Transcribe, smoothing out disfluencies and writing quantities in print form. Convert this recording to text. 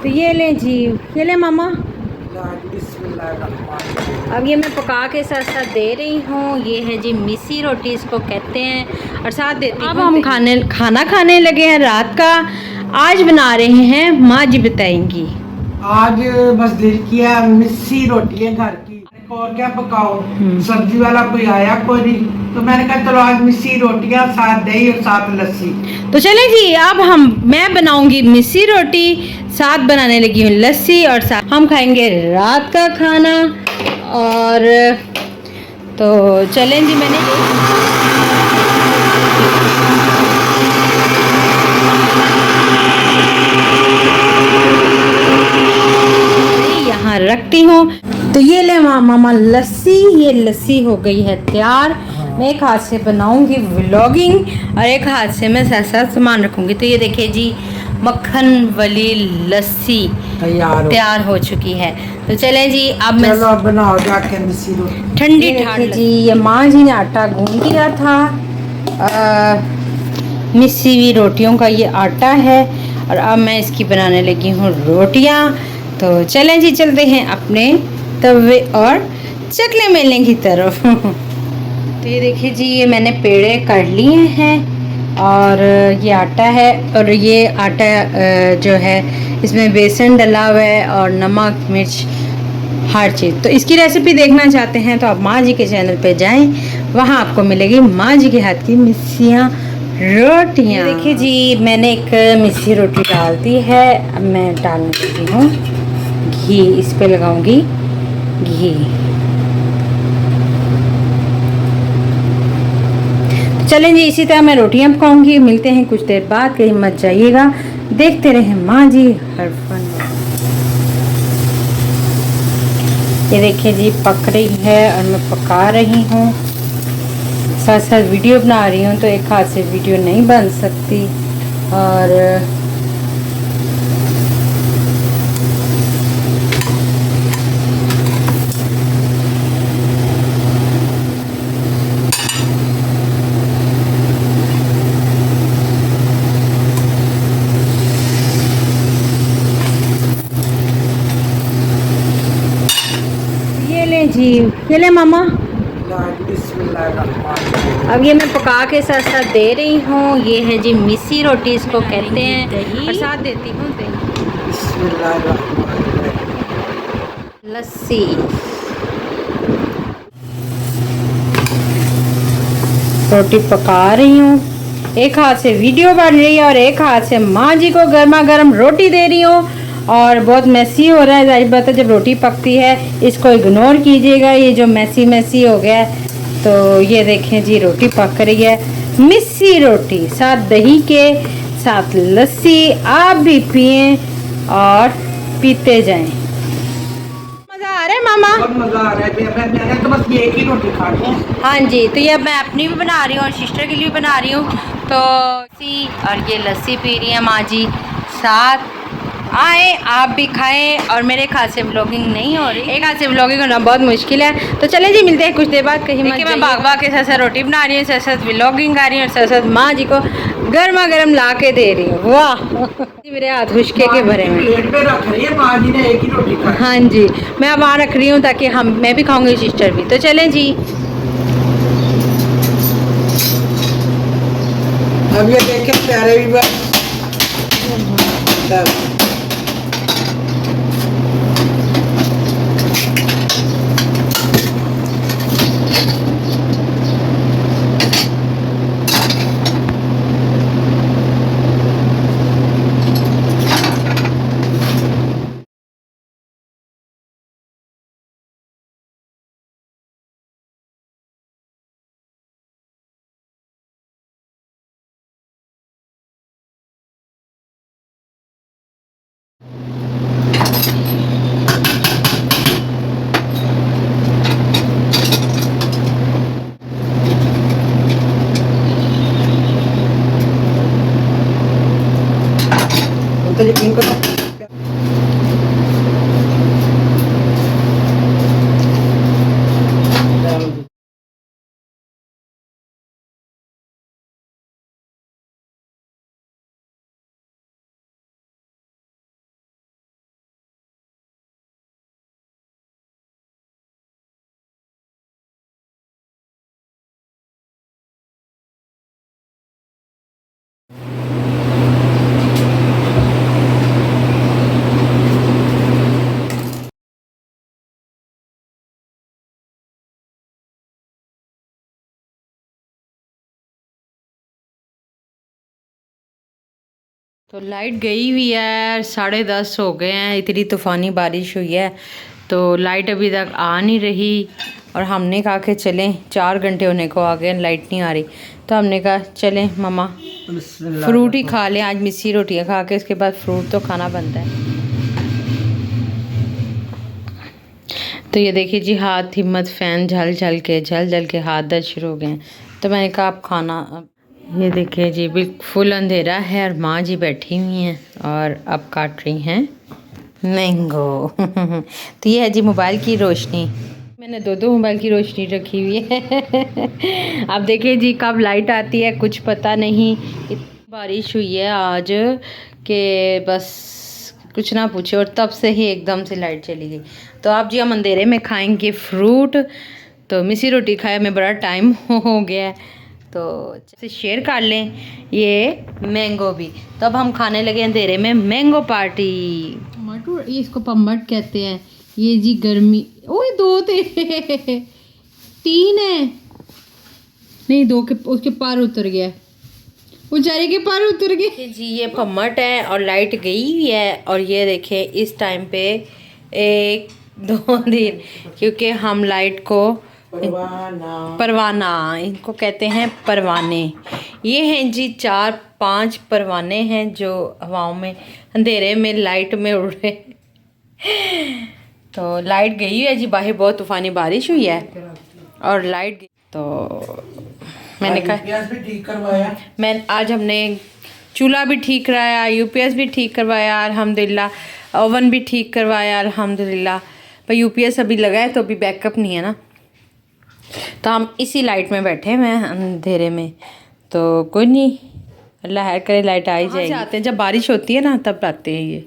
तो ये लें जी, ये लें मामा। अब ये मैं पका के साथ साथ दे रही हूँ। ये है जी मिस्सी रोटी इसको कहते हैं, और साथ देती हूँ। अब हम खाना खाने लगे हैं रात का। आज बना रहे हैं, माँ जी बताएंगी। आज बस दिल किया मिस्सी रोटी है घर की, और क्या पकाओ। सब्जी वाला कोई आया कोई नहीं, तो मैंने कहा चलो आज मिस्सी रोटियां, साथ दही और साथ लस्सी। तो चलें जी, अब मैं बनाऊंगी मिस्सी रोटी, साथ बनाने लगी हूँ लस्सी, और साथ हम खाएंगे रात का खाना। और तो चलें जी, मैंने यहाँ रखती हूँ। तो ये ले मामा लस्सी, ये लस्सी हो गई है तैयार। मैं एक हाथ से बनाऊंगी व्लॉगिंग और एक हाथ से मैं साथ साथ सामान रखूंगी। तो ये देखिए जी, मक्खन वाली लस्सी तैयार हो चुकी है। तो चलें जी, अब मैं चलो अब बनाओ जाके मिस्सी रोटी। ठंडी देखिए जी, ये माँ जी ने आटा गूंद दिया था। मिस्सी हुई रोटियों का ये आटा है, और अब मैं इसकी बनाने लगी हूँ रोटियाँ। तो चलें जी, चलते हैं अपने तवे और चकले मेलने की तरफ। तो ये देखिए जी, ये मैंने पेड़े कर लिए हैं, और ये आटा है, और ये आटा जो है इसमें बेसन डला हुआ है और नमक मिर्च हर चीज़। तो इसकी रेसिपी देखना चाहते हैं तो आप माँ जी के चैनल पे जाएं, वहाँ आपको मिलेगी माँ जी के हाथ की मिस्सियाँ रोटियाँ। देखिए जी, मैंने एक मिस्सी रोटी डाल दी है। अब मैं डालने लगी हूँ घी, इस पे लगाऊंगी घी। चलें जी, इसी तरह मैं रोटियां पकाऊंगी। मिलते हैं कुछ देर बाद, कहीं मत जाइएगा, देखते रहें माँ जी हर फन। ये देखिए जी, पक रही है और मैं पका रही हूँ, साथ साथ वीडियो बना रही हूँ, तो एक हाथ से वीडियो नहीं बन सकती। और ये ले जी, ये ले मामा। अब ये मैं पका के साथ साथ दे रही हूँ। ये है जी मिस्सी रोटी इसको कहते हैं, और साथ देती हूँ लस्सी। रोटी पका रही हूँ, एक हाथ से वीडियो बन रही है और एक हाथ से माँ जी को गर्मा गर्म रोटी दे रही हूँ। और बहुत मैसी हो रहा है, जाहिर बात है जब रोटी पकती है, इसको इग्नोर कीजिएगा, ये जो मैसी मैसी हो गया है। तो ये देखें जी, रोटी पक रही है, मिस्सी रोटी साथ दही के साथ लस्सी। आप भी पिए और पीते जाएं। मज़ा आ रहा है मामा? बहुत मजा आ रहा है। मैंने तो बस ये एक ही रोटी खानी है। हाँ जी, तो ये मैं अपनी भी बना रही हूँ और सिस्टर के लिए भी बना रही हूँ। तो लस्सी, और ये लस्सी पी रही है माँ जी साथ। आए आप भी खाएं, और मेरे हाथ से व्लॉगिंग नहीं हो रही, एक हाथ से व्लॉगिंग करना बहुत मुश्किल है। तो चलें जी, मिलते हैं कुछ देर बाद, कहीं मैं भाग के साथ साथ रोटी बना रही हूँ, साथ साथ व्लॉगिंग कर रही हूँ, और साथ साथ माँ जी को गर्मा गर्म ला के दे रही हूँ। वाह, मेरे हाथ खुशके के भरे में प्लेट पे रख रही है, माँ जी ने एक ही रोटी खाई। हाँ जी, मैं अब वहाँ रख रही हूँ ताकि मैं भी खाऊंगी, सिस्टर भी। तो चलें जी। अब ये देखें प्यारे भी बस तो यकीन करो। तो लाइट गई हुई है, 10:30 हो गए हैं, इतनी तूफ़ानी बारिश हुई है तो लाइट अभी तक आ नहीं रही। और हमने कहा कि चलें, 4 घंटे होने को आ गए, लाइट नहीं आ रही, तो हमने कहा चलें मम्मा फ्रूट ही खा लें आज, मिस्सी रोटियां खा के इसके बाद फ्रूट तो खाना बनता है। तो ये देखिए जी, हाथ हिम्मत फ़ैन झल झल के हाथ दर्द शुरू हो गए हैं। तो मैंने कहा आप खाना, ये देखिए जी बिल्कुल फुल अंधेरा है और माँ जी बैठी हुई हैं और अब काट रही हैं मैंगो। तो ये है जी मोबाइल की रोशनी, मैंने दो मोबाइल की रोशनी रखी हुई है। अब देखिए जी कब लाइट आती है कुछ पता नहीं। इतनी बारिश हुई है आज कि बस कुछ ना पूछे, और तब से ही एकदम से लाइट चली गई। तो आप जी हम अंधेरे में खाएंगे फ्रूट। तो मिस्सी रोटी खाया में बड़ा टाइम हो गया है, तो शेयर कर लें ये मैंगो भी। तो अब हम खाने लगे अंधेरे में मैंगो पार्टी। टमाटो, ये इसको पम्मट कहते हैं। ये जी गर्मी, ओए 2 थे 3 है, नहीं 2 के उसके पार उतर गया, बेचारे के पार उतर गए जी। ये पम्मट है और लाइट गई हुई है। और ये देखें इस टाइम पे 1-2 दिन, क्योंकि हम लाइट को परवाना इनको कहते हैं, परवाने। ये हैं जी 4-5 परवाने हैं जो हवाओं में अंधेरे में लाइट में उड़ रहे। तो लाइट गई है जी, बाहर बहुत तूफ़ानी बारिश हुई है और लाइट गई। तो मैंने कहा भी ठीक करवाया, आज हमने चूल्हा भी ठीक कराया, यूपीएस भी ठीक करवाया अल्हम्दुलिल्लाह, ओवन भी ठीक करवाया अल्हम्दुलिल्लाह। पर यूपीएस अभी लगा है तो अभी बैकअप नहीं है ना, तो हम इसी लाइट में बैठे हुए हैं अंधेरे में। तो कोई नहीं, अल्लाह खैर करे, लाइट आ ही जाएगी। आते हैं जब बारिश होती है ना तब आते हैं ये।